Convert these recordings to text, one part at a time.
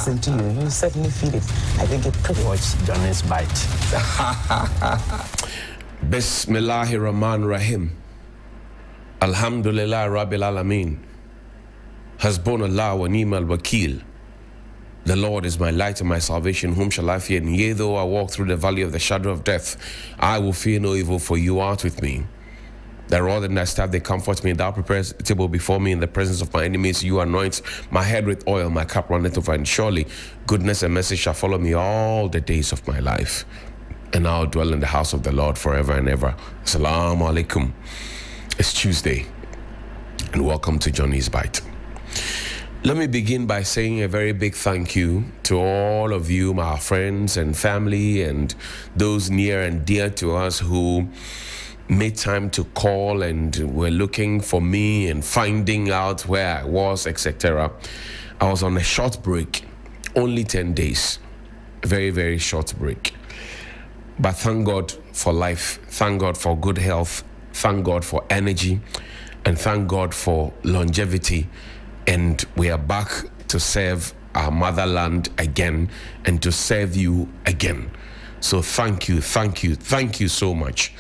listen to you, you certainly feel it. I think it pretty much Johnny's bite. Bismillahir Rahmanir Rahim. Alhamdulillah Rabbil Alameen. Hasbunallah wa ni'mal wakil. The Lord is my light and my salvation. Whom shall I fear? And yea, though I walk through the valley of the shadow of death, I will fear no evil, for you art with me. Thy rod and thy staff, they comfort me. Thou preparest a table before me in the presence of my enemies. You anoint my head with oil, my cup runneth over. And surely goodness and mercy shall follow me all the days of my life. And I'll dwell in the house of the Lord forever and ever. Assalamu alaikum. It's Tuesday, and welcome to Johnny's Bite. Let me begin by saying a very big thank you to all of you, my friends and family, and those near and dear to us who made time to call and were looking for me and finding out where I was, etc. I was on a short break, only 10 days, a very, very short break. But thank God for life, thank God for good health, thank God for energy, and thank God for longevity. And we are back to serve our motherland again and to serve you again. So thank you so much.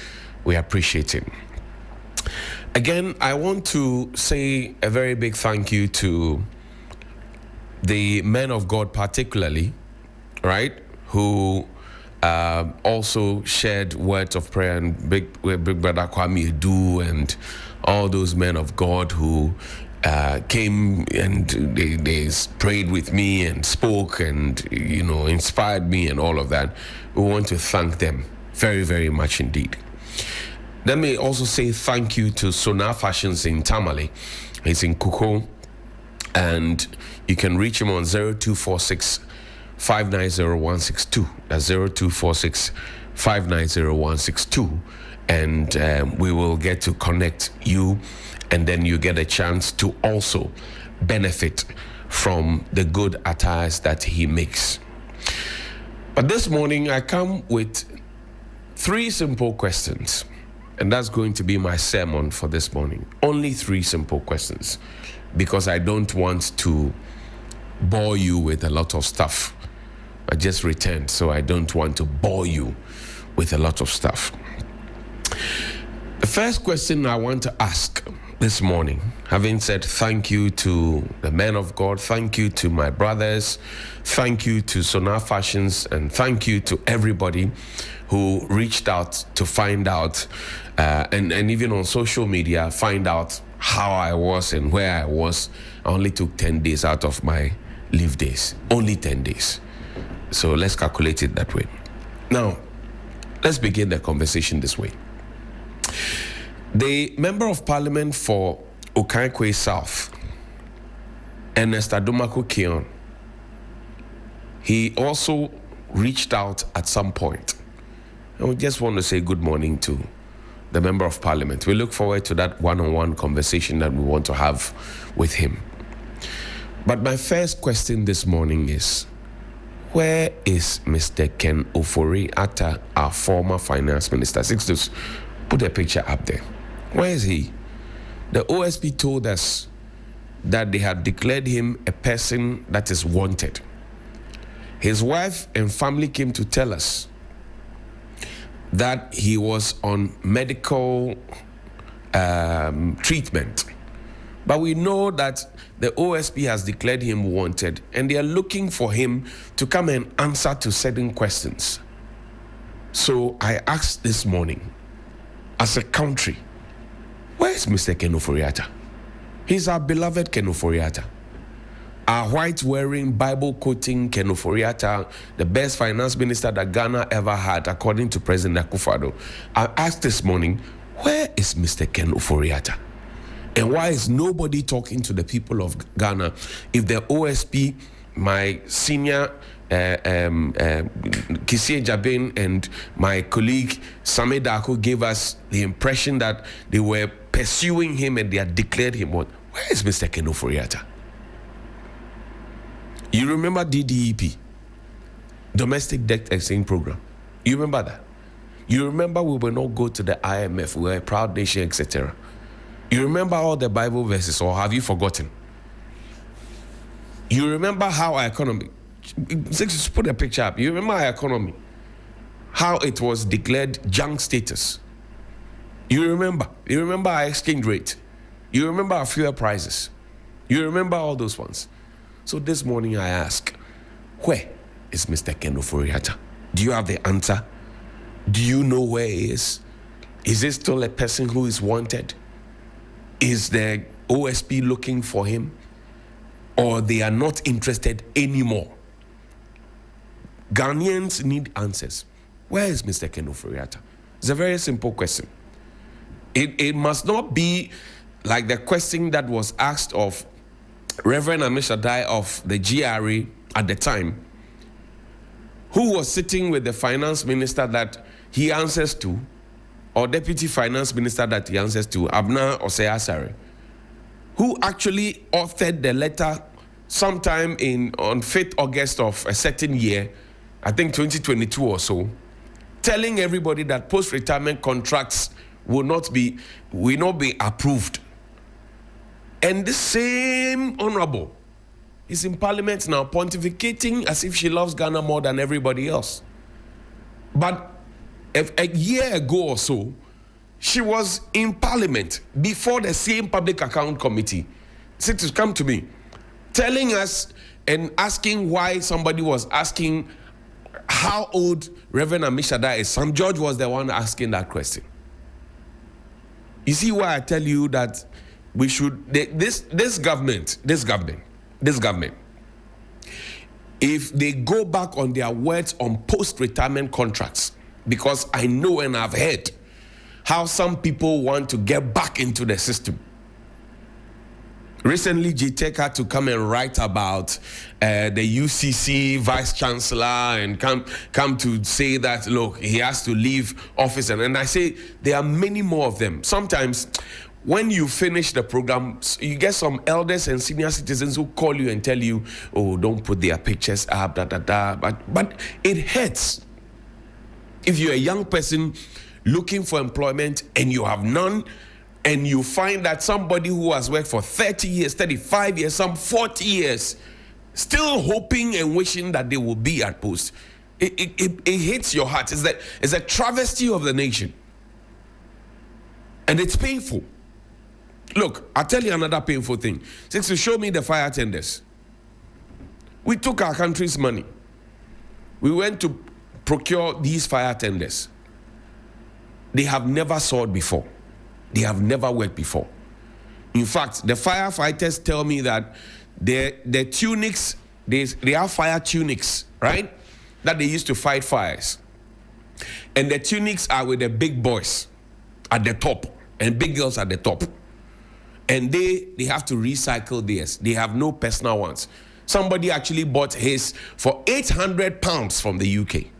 We appreciate it. Again, I want to say a very big thank you to the men of God particularly, right, who also shared words of prayer, and Big Brother Kwame Edu and all those men of God who came and they prayed with me and spoke and, inspired me and all of that. We want to thank them very, very much indeed. Let me also say thank you to Sonar Fashions in Tamale. He's in Kuko, and you can reach him on 0246 590 That's 0246 590 and we will get to connect you, and then you get a chance to also benefit from the good attires that he makes. But this morning I come with 3 simple questions, and that's going to be my sermon for this morning. Only 3 simple questions, because I don't want to bore you with a lot of stuff. I just returned, so I don't want to bore you with a lot of stuff. The first question I want to ask this morning, having said thank you to the men of God, thank you to my brothers, thank you to Sonar Fashions, and thank you to everybody who reached out to find out, and even on social media, find out how I was and where I was. I only took 10 days out of my leave days, only 10 days. So let's calculate it that way. Now, let's begin the conversation this way. The Member of Parliament for Okaikwe South, Ernest Adomako Keon, he also reached out at some point. And we just want to say good morning to the Member of Parliament. We look forward to that one-on-one conversation that we want to have with him. But my first question this morning is, where is Mr. Ken Ofori-Atta, our former finance minister? Sixtus, put a picture up there. Where is he? The OSP told us that they had declared him a person that is wanted. His wife and family came to tell us that he was on medical treatment. But we know that the OSP has declared him wanted, and they are looking for him to come and answer to certain questions. So I asked this morning, as a country, where is Mr. Ken Ofori-Atta? He's our beloved Ken Ofori-Atta. Our white-wearing, Bible-quoting Ken Ofori-Atta, the best finance minister that Ghana ever had, according to President Akufo-Addo. I asked this morning, where is Mr. Ken Ofori-Atta? And why is nobody talking to the people of Ghana? If the OSP, my senior Kisie Jabin and my colleague Same Dako gave us the impression that they were pursuing him and they had declared him what? Where is Mr. Ken Ofori-Atta? You remember DDEP, Domestic Debt Exchange Program? You remember that? You remember we will not go to the IMF, we are a proud nation, etc. You remember all the Bible verses, or have you forgotten? You remember how our economy Just put a picture up. You remember our economy? How it was declared junk status. You remember our exchange rate. You remember our fuel prices. You remember all those ones. So this morning I ask, where is Mr. Ken Ofori-Atta? Do you have the answer? Do you know where he is? Is he still a person who is wanted? Is the OSP looking for him? Or they are not interested anymore? Ghanaians need answers. Where is Mr. Ken Ofori-Atta? It's a very simple question. It must not be like the question that was asked of Reverend Amishadai of the GRA at the time, who was sitting with the finance minister that he answers to, or deputy finance minister that he answers to, Abna Osei-Asare, who actually authored the letter sometime on 5th August of a certain year, I think 2022 or so, telling everybody that post-retirement contracts will not be approved. And the same honorable is in parliament now pontificating as if she loves Ghana more than everybody else. But a year ago or so, she was in parliament before the same public account committee. Said to come to me, telling us and asking why somebody was asking how old Reverend Amishadai is. Sam George was the one asking that question. You see why I tell you that we should, this government, if they go back on their words on post-retirement contracts, because I know and I've heard how some people want to get back into the system. Recently, GTEC had to come and write about the UCC vice chancellor and come to say that, look, he has to leave office. And I say there are many more of them. Sometimes when you finish the program, you get some elders and senior citizens who call you and tell you, oh, don't put their pictures up, But it hurts. If you're a young person looking for employment and you have none, and you find that somebody who has worked for 30 years, 35 years, some 40 years, still hoping and wishing that they will be at post, it hits your heart. It's a travesty of the nation. And it's painful. Look, I'll tell you another painful thing. Since you show me the fire tenders, we took our country's money. We went to procure these fire tenders. They have never sold before. They have never worked before. In fact, the firefighters tell me that the tunics, they have fire tunics, right? That they use to fight fires. And the tunics are with the big boys at the top and big girls at the top. And they have to recycle theirs. They have no personal ones. Somebody actually bought his for £800 from the UK.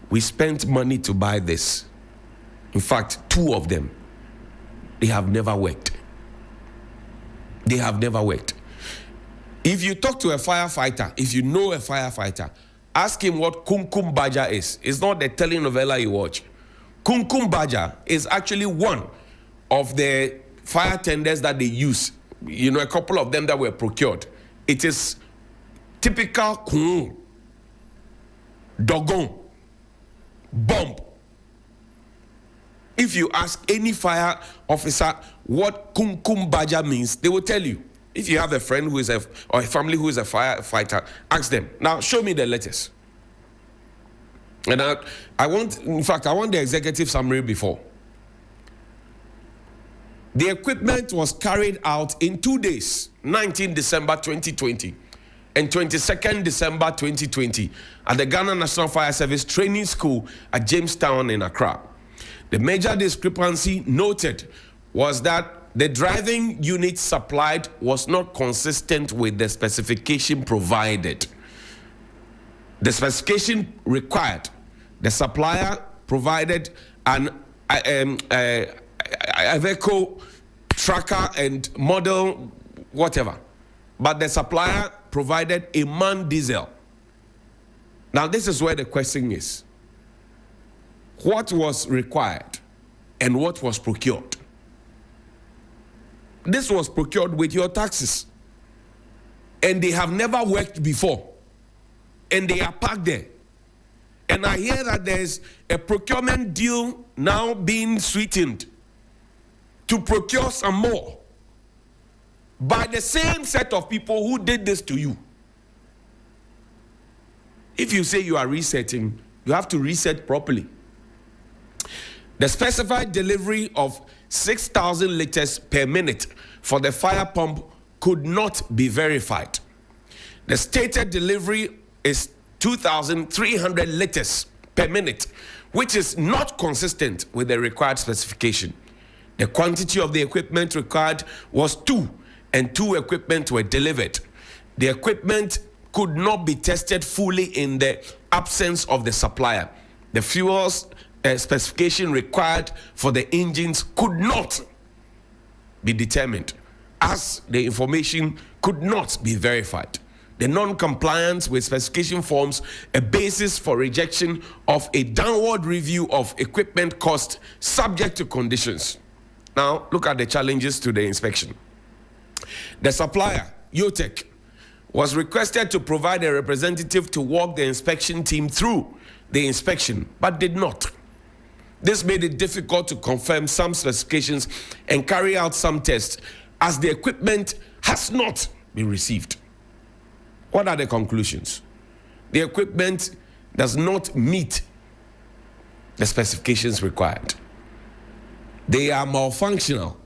We spent money to buy this. In fact, 2 of them. They have never worked. They have never worked. If you talk to a firefighter, if you know a firefighter, ask him what Kumkum Baja is. It's not the telenovela you watch. Kumkum Baja is actually one of the fire tenders that they use. You know, a couple of them that were procured. It is typical Kun, Dogon, bomb. If you ask any fire officer what Kumkum Baja means, they will tell you. If you have a friend who is or a family who is a firefighter, ask them. Now, show me the letters. And I want the executive summary before. The equipment was carried out in 2 days, 19 December 2020 and 22nd December 2020 at the Ghana National Fire Service Training School at Jamestown in Accra. The major discrepancy noted was that the driving unit supplied was not consistent with the specification provided. The specification required the supplier provided a vehicle tracker and model, whatever. But the supplier provided a MAN diesel. Now, this is where the question is. What was required and what was procured? This was procured with your taxes. And they have never worked before. and they are parked there. And I hear that there's a procurement deal now being sweetened to procure some more by the same set of people who did this to you. If you say you are resetting, you have to reset properly. The specified delivery of 6,000 liters per minute for the fire pump could not be verified. The stated delivery is 2,300 liters per minute, which is not consistent with the required specification. The quantity of the equipment required was 2, and 2 equipment were delivered. The equipment could not be tested fully in the absence of the supplier. The fuels specification required for the engines could not be determined, as the information could not be verified. The non-compliance with specification forms a basis for rejection of a downward review of equipment cost subject to conditions. Now, look at the challenges to the inspection. The supplier, Yotech, was requested to provide a representative to walk the inspection team through the inspection, but did not. This made it difficult to confirm some specifications and carry out some tests, as the equipment has not been received. What are the conclusions? The equipment does not meet the specifications required. They are malfunctional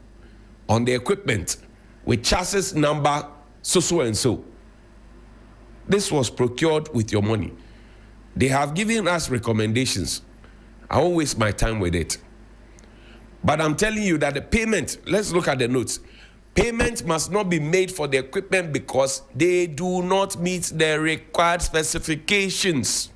on the equipment with chassis number so and so. This was procured with your money. They have given us recommendations. I won't waste my time with it. But I'm telling you that the payment, let's look at the notes. Payment must not be made for the equipment because they do not meet the required specifications.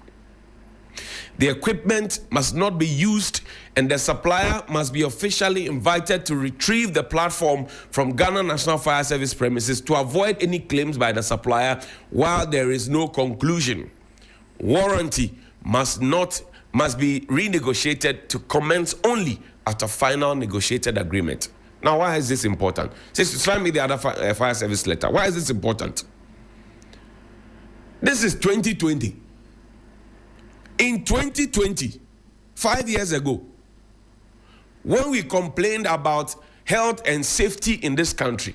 The equipment must not be used, and the supplier must be officially invited to retrieve the platform from Ghana National Fire Service premises to avoid any claims by the supplier while there is no conclusion. Warranty must be renegotiated to commence only after final negotiated agreement. Now, why is this important? Just find me the other fire service letter. Why is this important? This is 2020. In 2020, 5 years ago, when we complained about health and safety in this country,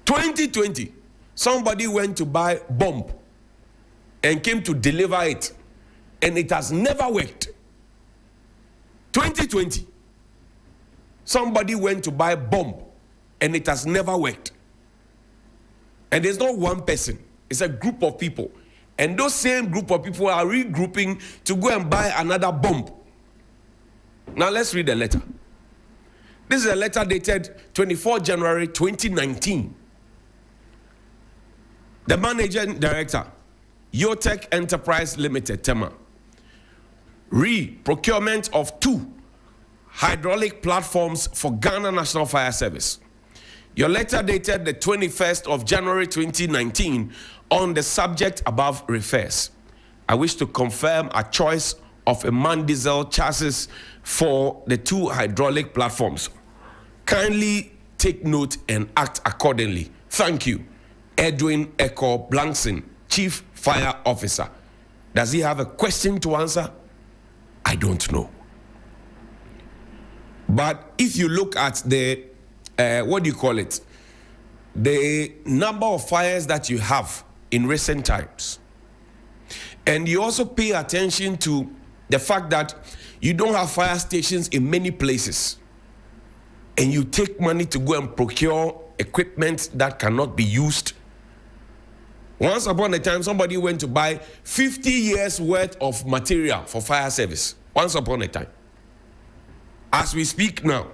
2020, somebody went to buy bomb and came to deliver it, and it has never worked. 2020, somebody went to buy bomb and it has never worked. And there's not one person, it's a group of people. And those same group of people are regrouping to go and buy another bomb. Now let's read the letter. This is a letter dated 24 January 2019. The managing director, Yotech Enterprise Limited, Tema. Procurement of 2 hydraulic platforms for Ghana National Fire Service. Your letter dated the 21st of January 2019 on the subject above refers. I wish to confirm a choice of a man diesel chassis for the 2 hydraulic platforms. Kindly take note and act accordingly. Thank you. Edwin Echo Blankson, Chief Fire Officer. Does he have a question to answer? I don't know. But if you look at the, the number of fires that you have in recent times, and you also pay attention to the fact that you don't have fire stations in many places, and you take money to go and procure equipment that cannot be used. Once upon a time, somebody went to buy 50 years worth of material for fire service. Once upon a time. As we speak now,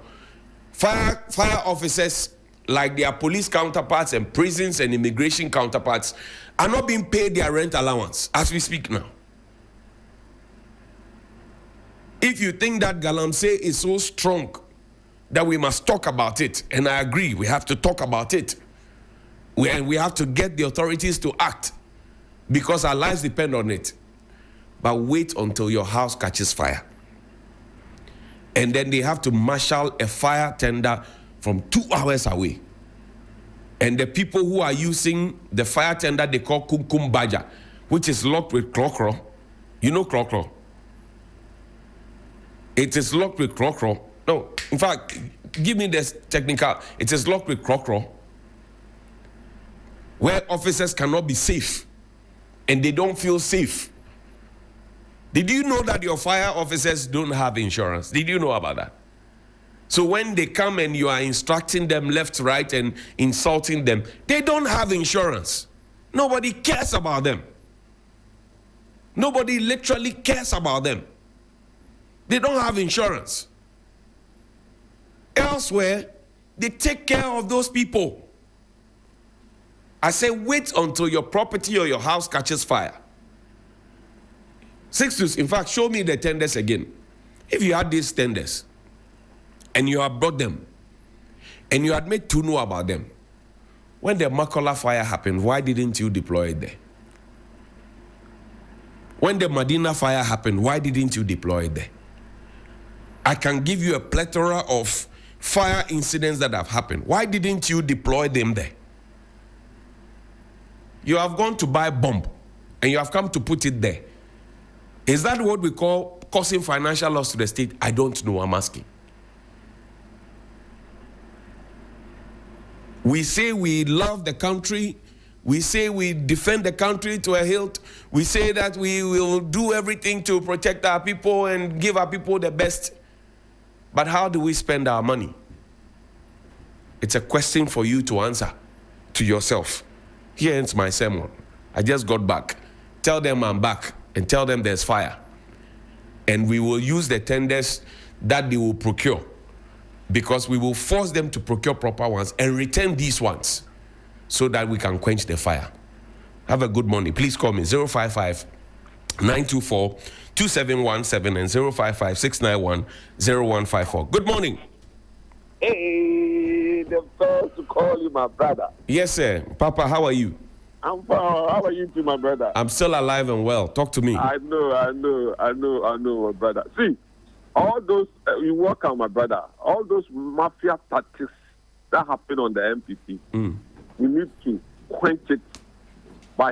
fire officers, like their police counterparts and prisons and immigration counterparts, are not being paid their rent allowance as we speak now. If you think that Galamsey is so strong that we must talk about it, and I agree, we have to talk about it, we have to get the authorities to act because our lives depend on it. But wait until your house catches fire. And then they have to marshal a fire tender from 2 hours away. And the people who are using the fire tender they call Kumkum Baja which is locked with chlocro. You know chlocro? It is locked with chlocro. No, in fact, give me this technical. It is locked with chlocro, where officers cannot be safe, and they don't feel safe. Did you know that your fire officers don't have insurance? Did you know about that? So when they come and you are instructing them left, right, and insulting them, they don't have insurance. Nobody cares about them. Nobody literally cares about them. They don't have insurance. Elsewhere, they take care of those people. I say, wait until your property or your house catches fire. In fact, show me the tenders again. If you had these tenders, and you have brought them, and you had made to know about them, when the Makola fire happened, why didn't you deploy it there? When the Medina fire happened, why didn't you deploy it there? I can give you a plethora of fire incidents that have happened. Why didn't you deploy them there? You have gone to buy a bomb, and you have come to put it there. Is that what we call causing financial loss to the state? I don't know, I'm asking. We say we love the country. We say we defend the country to a hilt. We say that we will do everything to protect our people and give our people the best. But how do we spend our money? It's a question for you to answer to yourself. Here ends my sermon. I just got back. Tell them I'm back and tell them there's fire. And we will use the tenders that they will procure, because we will force them to procure proper ones and return these ones so that we can quench the fire. Have a good morning. Please call me 055-924-2717 and 055-691-0154. Good morning. Hey, the first to call you my brother. Yes, sir. Papa, how are you? I'm fine. How are you too, my brother? I'm still alive and well. Talk to me. I know, my brother. See, all those, you work out, my brother, all those mafia tactics that happen on the MPP, we need to quench it